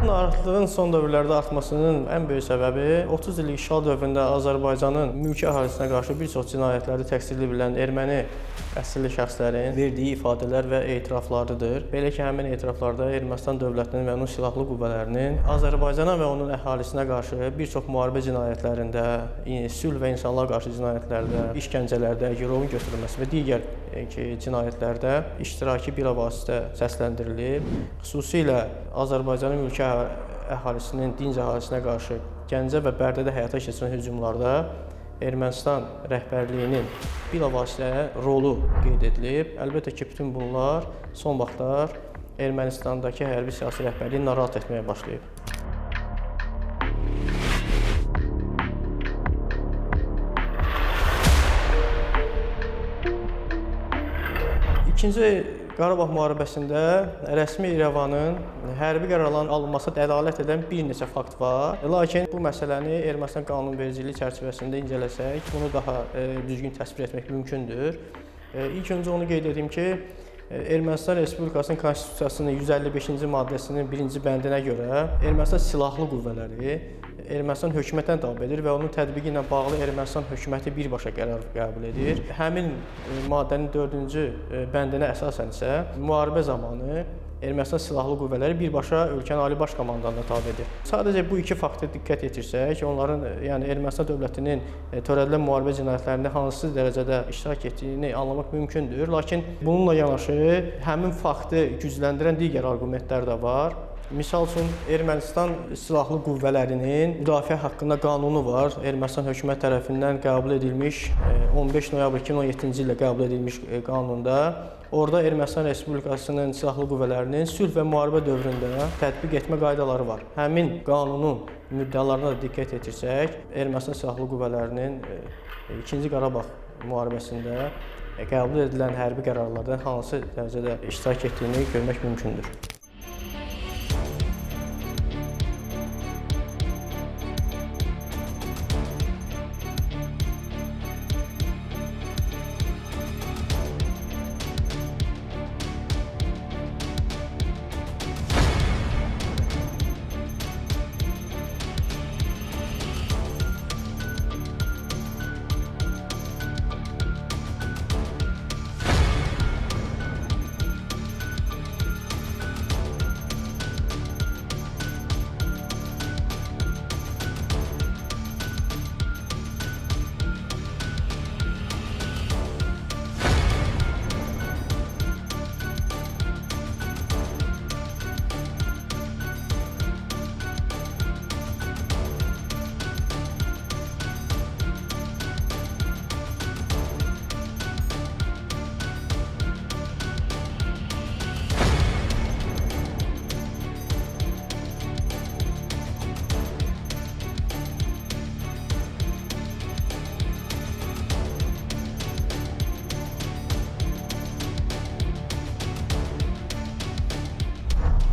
narahatlığın son dövrlərdə artmasının ən böyük səbəbi 30 illik işğal dövründə Azərbaycanın mülki əhalisinə qarşı bir çox cinayətlərdə təqsirli bilinən erməni əsilli şəxslərin verdiyi ifadələr və etiraflarıdır. Belə ki, həmin etiraflarda Ermənistan dövlətinin və onun silahlı qüvvələrinin Azərbaycana və onun əhalisinə qarşı bir çox müharibə cinayətlərində, sülh və insanlığa qarşı cinayətlərdə, işgəncələrdə, girovun götürülməsi və digər cinayətlərdə iştiraki bilavasitə səsləndirilib. Xüsusilə Azərbaycanın mülki əhalisinin dinc əhalisinə qarşı Gəncə və Bərdədə həyata keçirilən hücumlarda Ermənistan rəhbərliyinin bilavasitə rolu qeyd edilib. Əlbəttə ki, bütün bunlar son vaxtlar Ermənistandakı hərbi siyasi rəhbərliyi narahat etməyə başlayıb. İkinci Qarabağ müharibəsində rəsmi İrəvanın hərbi qərarların alınmasına dəlalət edən bir neçə fakt var. Lakin bu məsələni Ermənistan qanunvericiliyi çərçivəsində incələsək, bunu daha düzgün təsvir etmək mümkündür. İlk öncə onu qeyd edeyim ki, Ermənistan Respublikasının Konstitusiyasının 155-ci maddəsinin 1-ci bəndinə görə Ermənistan silahlı qüvvələri Ermənistan hökumətinə tabe edir və onun tətbiqi ilə bağlı Ermənistan hökuməti birbaşa qərar qəbul edir. Həmin maddənin 4-cü bəndinə əsasən isə müharibə zamanı Ermənistan silahlı qüvvələri birbaşa ölkənin Ali Baş Komandanına tabe edir. Sadəcə bu iki fakta diqqət yetirsək, onların yəni Ermənistan dövlətinin törədilən müharibə cinayətlərində hansı dərəcədə iştirak etdiyini anlamaq mümkündür. Lakin bununla yanaşı həmin faktı gücləndirən digər arqumentlər də var. Misal üçün, Ermənistan silahlı qüvvələrinin müdafiə haqqında qanunu var. Ermənistan hökumət tərəfindən qəbul edilmiş 15 noyabr 2017-ci ildə qəbul edilmiş qanunda orada Ermənistan Respublikasının silahlı qüvvələrinin sülh və müharibə dövründə tətbiq etmə qaydaları var. Həmin qanunun müddəalarına da diqqət etirsək, Ermənistan silahlı qüvvələrinin 2-ci Qarabağ müharibəsində qəbul edilən hərbi qərarlardan hansı dərəcədə iştirak etdiyini görmək mümkündür.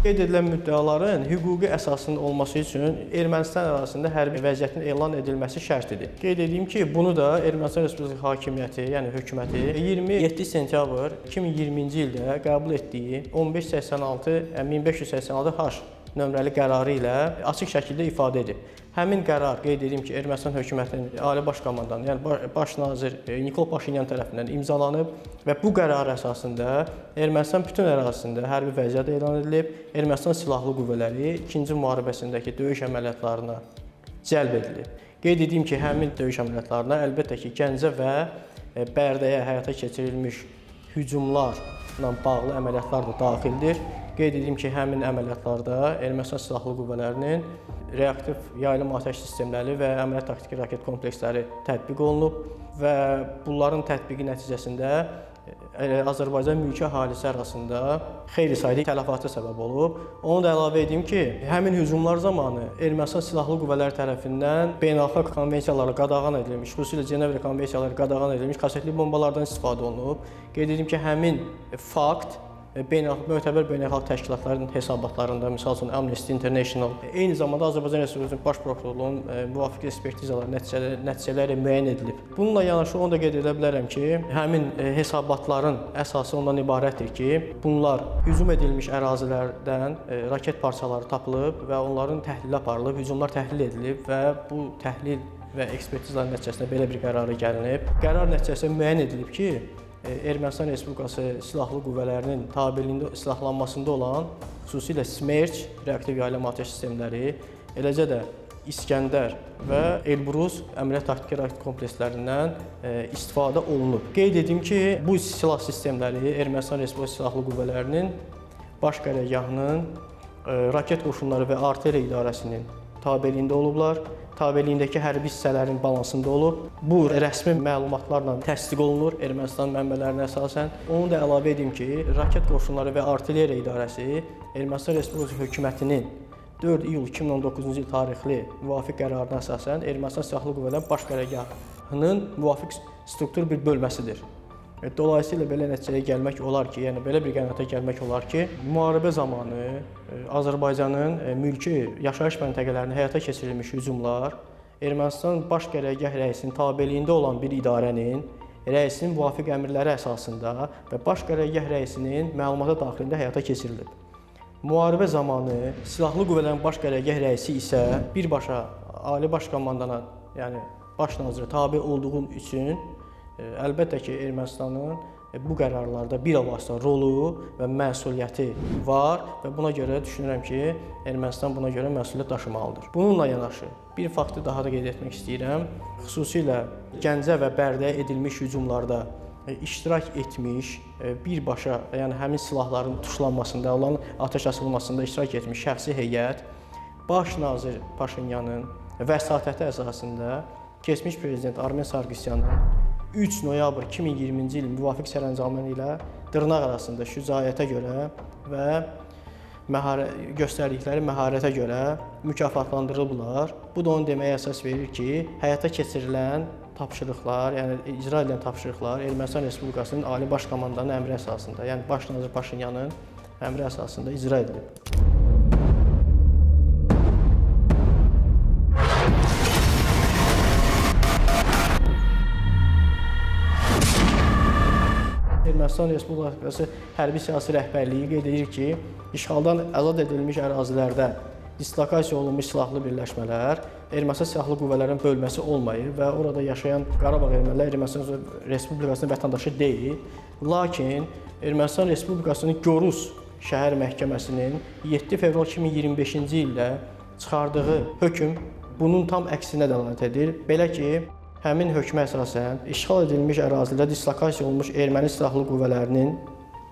Qeyd edilən müddəaların hüquqi əsasının olması üçün Ermənistan ərazisində hərbi vəziyyətin elan edilməsi şərtidir. Qeyd edeyim ki, bunu da Ermənistan Respublikası hakimiyyəti, yəni hökuməti 27 sentyabr 2020-ci ildə qəbul etdiyi 1586-1586H nömrəli qərarı ilə açıq şəkildə ifadə edib. Həmin qərar, qeyd edeyim ki, Ermənistan hökumətinin Ali Baş Komandanı, yəni Baş nazir Nikol Paşinyan tərəfindən imzalanıb və bu qərar əsasında Ermənistan bütün ərazisində hərbi vəziyyət elan edilib. Ermənistan silahlı qüvvələri 2-ci müharibəsindəki döyüş əməliyyatlarına cəlb edilib. Qeyd edeyim ki, həmin döyüş əməliyyatlarına əlbəttə ki, Gəncə və Bərdəyə həyata keçirilmiş hücumlarla bağlı əməliyyatlar da daxildir. Qeyd edeyim ki, həmin əməliyyatlarda Ermənistan silahlı qüvvələrinin reaktiv yaylım atəş sistemləri və əməliyyat taktiki raket kompleksləri tətbiq olunub və bunların tətbiqi nəticəsində Azərbaycan mülki əhalisi arasında xeyli sayda tələfata səbəb olub. Onu da əlavə edeyim ki, həmin hücumlar zamanı Ermənistan silahlı qüvvələri tərəfindən beynəlxalq konvensiyalara qadağan edilmiş, xüsusilə Cenevra konvensiyaları qadağan edilmiş kasetli bombalardan istifadə olunub. Qeyd edeyim ki, həmin fakt mötəbər beynəlxalq təşkilatların hesabatlarında, misal üçün Amnesty International, eyni zamanda Azərbaycan Respublikasının Baş Prokurorluğunun müvafiq ekspertizaları nəticələri müəyyən edilib. Bununla yanaşı onu da qeyd edə bilərəm ki, həmin hesabatların əsası ondan ibarətdir ki, bunlar hücum edilmiş ərazilərdən raket parçaları tapılıb və onların təhlili aparılıb, hücumlar təhlil edilib və bu təhlil və ekspertizaların nəticəsində belə bir qərara gəlinib. Qərar nəticəsində müəyyən edilib ki, Ermənistan Respublikası Silahlı Qüvvələrinin tabeliyində silahlanmasında olan xüsusilə Smerç reaktiv yaylım atəş sistemləri, eləcə də İskəndər və Elbrus əməliyyat taktiki raket komplekslərindən istifadə olunub. Qeyd edim ki, bu silah sistemləri Ermənistan Respublikası Silahlı Qüvvələrinin baş qərargahının raket qoşunları və artilleriya idarəsinin tabeliyində olublar. Tabeliyindəki hərbi hissələrin balansında olub. Bu rəsmi məlumatlarla təsdiq olunur Ermənistan mənbələrinə əsasən. Onu da əlavə edim ki, raket qoşunları və artilleriya idarəsi Ermənistan Respublikası hökumətinin 4 iyul 2019-cu il tarixli müvafiq qərarına əsasən Ermənistan Silahlı Qüvvələrinin baş qərargahının müvafiq struktur bir bölməsidir. Dolayısıyla belə nəticəyə gəlmək olar ki, yəni belə bir qənaətə gəlmək olar ki, müharibə zamanı Azərbaycanın mülki yaşayış məntəqələrinə həyata keçirilmiş hücumlar Ermənistan baş qərargah rəisinin tabeliyində olan bir idarənin rəisinin müvafiq əmrləri əsasında və baş qərargah rəisinin məlumata daxilində həyata keçirilib. Müharibə zamanı Silahlı Qüvvələrin baş qərargah rəisi isə birbaşa Ali Baş Komandana, yəni baş nazirə tabe olduğu üçün əlbəttə ki, Ermənistanın bu qərarlarda bilavasitə rolu və məsuliyyəti var və buna görə düşünürəm ki, Ermənistan buna görə məsuliyyət daşımalıdır. Bununla yanaşı bir faktı daha da qeyd etmək istəyirəm. Xüsusilə Gəncə və Bərdəyə edilmiş hücumlarda iştirak etmiş, birbaşa, yəni həmin silahların tuşlanmasında, olan atəş açılmasında iştirak etmiş şəxsi heyət baş nazir Paşinyanın vəsatəti əsasında keçmiş prezident Armen Sarkisyanın 3 noyabr 2020-ci il müvafiq sərəncamı ilə dırnaq arasında şücaətə görə və göstərdikləri məharətə görə mükafatlandırılıblar. Bu da onu deməyə əsas verir ki, həyata keçirilən tapşırıqlar, yəni icra edilən tapşırıqlar Ermənistan Respublikasının Ali Baş Komandanın əmri əsasında, yəni baş nazir Paşinyanın əmri əsasında icra edilib. Ermənistan Respublikası hərbi siyasi rəhbərliyi qeyd edir ki, işğaldan azad edilmiş ərazilərdə dislokasiya olunmuş silahlı birləşmələr Ermənistan Silahlı Qüvvələrin bölməsi olmayıb və orada yaşayan Qarabağ ermənilər Ermənistan Respublikasının vətəndaşı deyil. Lakin Ermənistan Respublikasının Gorus şəhər məhkəməsinin 7 fevral 2025-ci ildə çıxardığı hökm bunun tam əksinə dəlalət edir. Belə ki, həmin hökmə əsasən işğal edilmiş ərazidə dislokasiya olunmuş erməni silahlı qüvvələrinin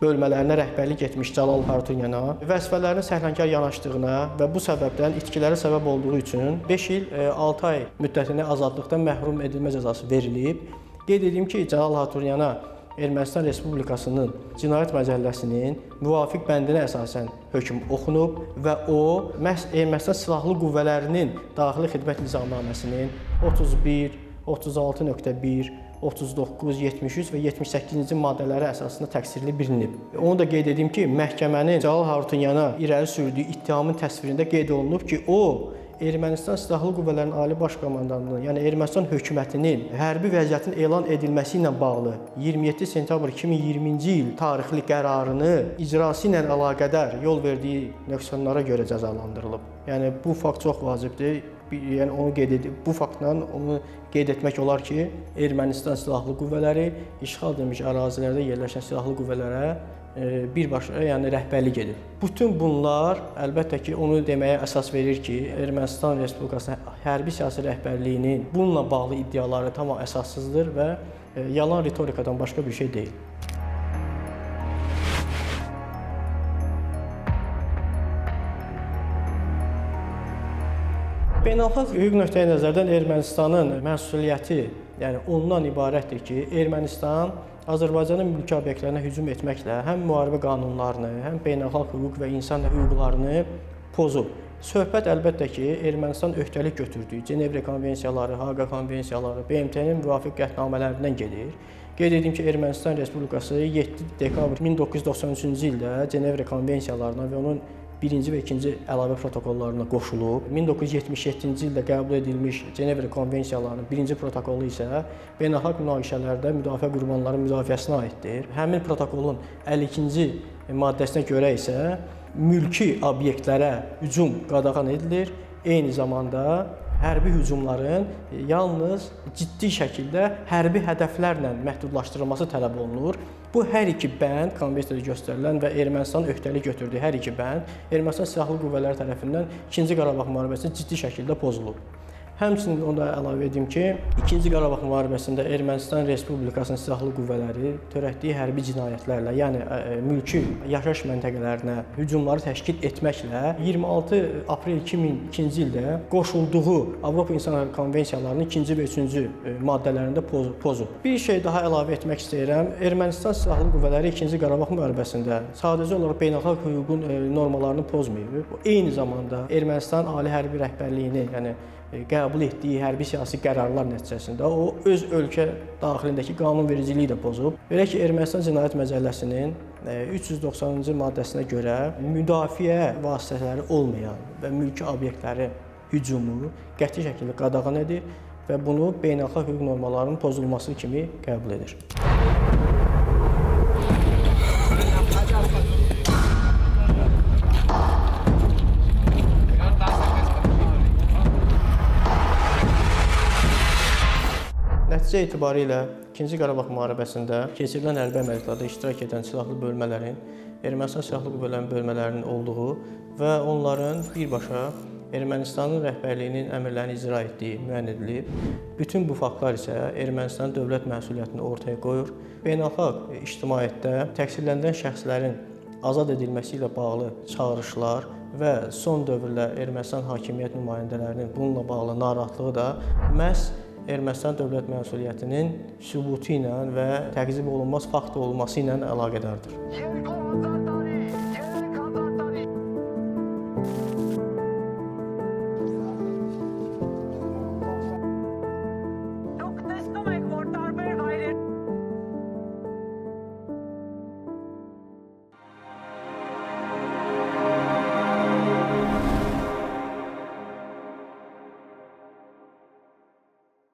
bölmələrinə rəhbərlik etmiş Cəlal Harutyunyana vəzifələrinin səhlənkar yanaşdığına və bu səbəbdən itkilərə səbəb olduğu üçün 5 il 6 ay müddətində azadlıqdan məhrum edilmə cəzası verilib. Qeyd edim ki, Cəlal Harutyunyana Ermənistan Respublikasının Cinayət Məcəlləsinin müvafiq bəndinə əsasən hökm oxunub və o məhz Ermənistan Silahlı Qüvvələrinin Daxili Xidmət Nizamnaməsinin 31, 36.1, 39, 73 və 78-ci maddələri əsasında təqsirli bilinib. Onu da qeyd edim ki, məhkəmənin Cəlal Harutyunyana irəli sürdüyü ittihamın təsvirində qeyd olunub ki, o Ermənistan Silahlı Qüvvələrinin Ali Baş Komandanlığının, yəni Ermənistan hökumətinin hərbi vəziyyətin elan edilməsi ilə bağlı 27 sentyabr 2020-ci il tarixli qərarını icrası ilə əlaqədar yol verdiyi nöqsanlara görə cəzalandırılıb. Yəni bu fakt çox vacibdir. Yəni onu qeyd edib, bu faktla onu qeyd etmək olar ki, Ermənistan Silahlı Qüvvələri işğal edilmiş ərazilərdə yerləşən silahlı qüvvələrə birbaşa, yəni rəhbərlik edir. Bütün bunlar əlbəttə ki, onu deməyə əsas verir ki, Ermənistan Respublikasının hərbi siyasi rəhbərliyinin bununla bağlı iddiaları tamam əsassızdır və yalan ritorikadan başqa bir şey deyil. Beynəlxalq hüquq nöqteyi nəzərdən Ermənistanın məsuliyyəti, yəni ondan ibarətdir ki, Ermənistan Azərbaycanın mülki obyektlərinə hücum etməklə həm müharibə qanunlarını, həm beynəlxalq hüquq və insan hüquqlarını pozub. Söhbət əlbəttə ki, Ermənistan öhdəlik götürdüyü Cenevre konvensiyaları, Haqa konvensiyaları, BMT-nin müvafiq qətnamələrindən gedir Qeyd edim ki, Ermənistan Respublikası 7 dekabr 1993-cü ildə Cenevra konvensiyalarına və onun birinci və ikinci əlavə protokollarına qoşulub. 1977-ci ildə qəbul edilmiş Cenevra konvensiyalarının birinci protokolu isə beynəlxalq münaqişələrdə müdafiə qurbanlarının müdafiəsinə aiddir. Həmin protokolun 52-ci maddəsinə görə isə mülki obyektlərə hücum qadağan edilir. Eyni zamanda hərbi hücumların yalnız ciddi şəkildə hərbi hədəflərlə məhdudlaşdırılması tələb olunur. Bu hər iki bənd konvensiyada göstərilən və Ermənistan öhdəlik götürdüyü hər iki bənd Ermənistan Silahlı Qüvvələri tərəfindən 2-ci Qarabağ müharibəsində ciddi şəkildə pozulub. Həmçinin onu da əlavə edim ki, 2-ci Qarabağ müharibəsində Ermənistan Respublikasının silahlı qüvvələri törətdiyi hərbi cinayətlərlə, yəni mülki yaşayış məntəqələrinə hücumları təşkil etməklə 26 aprel 2002-ci ildə qoşulduğu Avropa İnsan Hüquqları Konvensiyalarının 2-ci və 3-cü maddələrində pozub. Bir şey daha əlavə etmək istəyirəm. Ermənistan silahlı qüvvələri 2-ci Qarabağ müharibəsində sadəcə olaraq beynəlxalq hüququn normalarını pozmayıb. Eyni zamanda Ermənistan ali hərbi rəhbərliyini, yəni qəbul etdiyi hərbi siyasi qərarlar nəticəsində o öz ölkə daxilindəki qanunvericiliyi də pozub. Belə ki, Ermənistan Cinayət Məcəlləsinin 390-cı maddəsinə görə müdafiə vasitələri olmayan və mülki obyektlərin hücumu qəti şəkildə qadağan edir və bunu beynəlxalq hüquq normalarının pozulması kimi qəbul edir. Nəticə etibarilə 2-ci Qarabağ müharibəsində keçirilən hərbi əməliyyatlarda iştirak edən silahlı bölmələrin Ermənistan silahlı qüvvələrinin bölmələrinin olduğu və onların birbaşa Ermənistanın rəhbərliyinin əmrlərini icra etdiyi müəyyən edilib. Bütün bu faktlar isə Ermənistanın dövlət məsuliyyətini ortaya qoyur. Beynəlxalq ictimaiyyətdə təqsirləndirilən şəxslərin azad edilməsi ilə bağlı çağırışlar və son dövrdə Ermənistan hakimiyyət nümayəndələrinin bununla bağlı narahatlığı da məhz Ermənistan dövlət məsuliyyətinin sübutu ilə və təqzib olunmaz fakt olması ilə əlaqədardır.